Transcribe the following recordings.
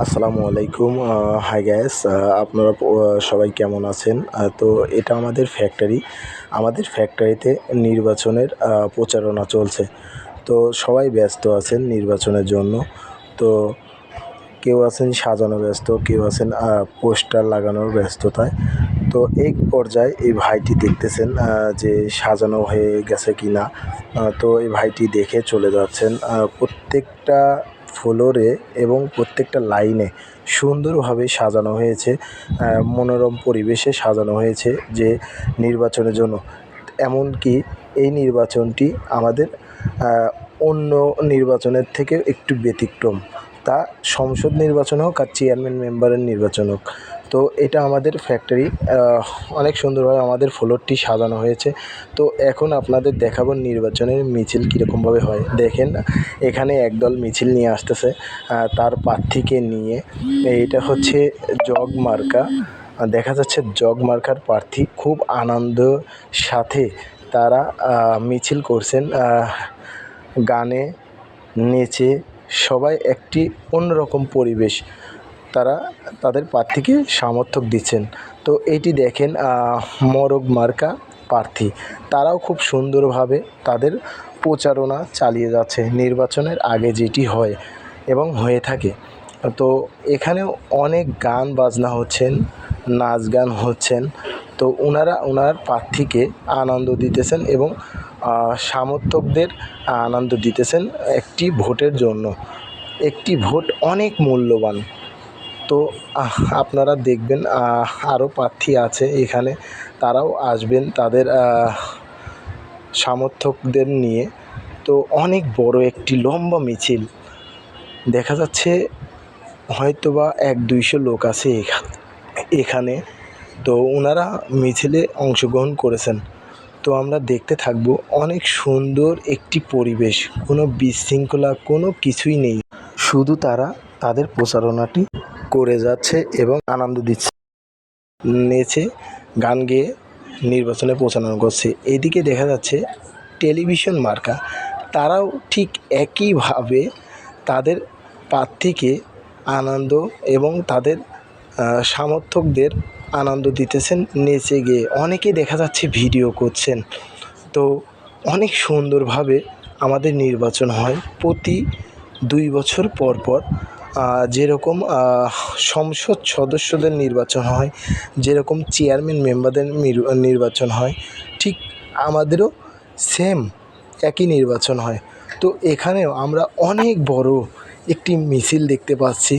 আসসালামু আলাইকুম। Hi guys, আপনারা সবাই কেমন আছেন? তো এটা আমাদের ফ্যাক্টরি। আমাদের ফ্যাক্টরিতে নির্বাচনের প্রচারণা চলছে। তো সবাই ব্যস্ত আছেন নির্বাচনের জন্য। তো কেউ আছেন সাজানো ব্যস্ত, কেউ আছেন পোস্টার লাগানোর ব্যস্ততায়। তো এক পর্যায়ে এই ভাইটি দেখতেছেন যে সাজানো হয়ে গেছে কিনা। তো এই ভাইটি দেখে চলে যাচ্ছেন। প্রত্যেকটা ফ্লোরে এবং প্রত্যেকটা লাইনে সুন্দরভাবে সাজানো হয়েছে, মনোরম পরিবেশে সাজানো হয়েছে যে নির্বাচনের জন্য। এমনকি এই নির্বাচনটি আমাদের অন্য নির্বাচনের থেকে একটু ব্যতিক্রম। তা সংসদ নির্বাচন হোক আর চেয়ারম্যান মেম্বারের নির্বাচন হোক। তো এটা আমাদের ফ্যাক্টরি, অনেক সুন্দরভাবে আমাদের ফ্লোরটি সাজানো হয়েছে। তো এখন আপনাদের দেখাবো নির্বাচনের মিছিল কীরকমভাবে হয়। দেখেন, এখানে একদল মিছিল নিয়ে আসতেছে তার প্রার্থীকে নিয়ে। এইটা হচ্ছে জগ মার্কা। দেখা যাচ্ছে জগ মার্কার প্রার্থী খুব আনন্দের সাথে তারা মিছিল করছেন, গানে নেচে সবাই একটি অন্যরকম পরিবেশ তারা তাদের প্রার্থীকে সমর্থন দিচ্ছেন। তো এইটি দেখেন, মরগ মার্কা প্রার্থী তারাও খুব সুন্দরভাবে তাদের প্রচারণা চালিয়ে যাচ্ছে নির্বাচনের আগে যেটি হয় এবং হয়ে থাকে। তো এখানেও অনেক গান বাজনা হচ্ছেন, নাচ গান হচ্ছেন। তো ওনার প্রার্থীকে আনন্দ দিতেছেন এবং সমর্থকদের আনন্দ দিতেছেন একটি ভোটের জন্য। একটি ভোট অনেক মূল্যবান। তো আপনারা দেখবেন আরও প্রার্থী আছে এখানে, তারাও আসবেন তাদের সমর্থকদের নিয়ে। তো অনেক বড় একটি লম্বা মিছিল দেখা যাচ্ছে, হয়তোবা 100-200 লোক আছে এখানে। তো ওনারা মিছিলে অংশগ্রহণ করেছেন। তো আমরা দেখতে থাকব। অনেক সুন্দর একটি পরিবেশ, কোনো বিশৃঙ্খলা কোনো কিছুই নেই, শুধু তারা তাদের প্রচারণাটি করে যাচ্ছে এবং আনন্দ দিচ্ছে, নেচে গান গেয়ে নির্বাচনে প্রচারণা করছে। এদিকে দেখা যাচ্ছে টেলিভিশন মার্কা, তারাও ঠিক একইভাবে তাদের প্রার্থীকে আনন্দ এবং তাদের সমর্থকদের আনন্দ দিতেছেন নেচে গেয়ে। অনেকে দেখা যাচ্ছে ভিডিও করছেন। তো অনেক সুন্দরভাবে আমাদের নির্বাচন হয় প্রতি 2 বছর পর পর। যেরকম সংসদ সদস্যদের নির্বাচন হয়, যেরকম চেয়ারম্যান মেম্বারদের নির্বাচন হয়, ঠিক আমাদেরও সেম একই নির্বাচন হয়। তো এখানেও আমরা অনেক বড় একটি মিছিল দেখতে পাচ্ছি।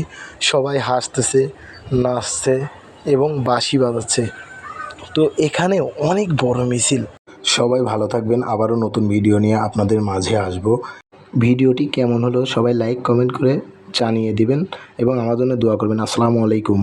সবাই হাসতেছে, নাচছে এবং বাঁশি বাজাচ্ছে। তো এখানেও অনেক বড় মিছিল। সবাই ভালো থাকবেন। আবারও নতুন ভিডিও নিয়ে আপনাদের মাঝে আসব। ভিডিওটি কেমন হলো সবাই লাইক কমেন্ট করে জানিয়ে দিবেন এবং আমার জন্য দোয়া করবেন। আসসালামু আলাইকুম।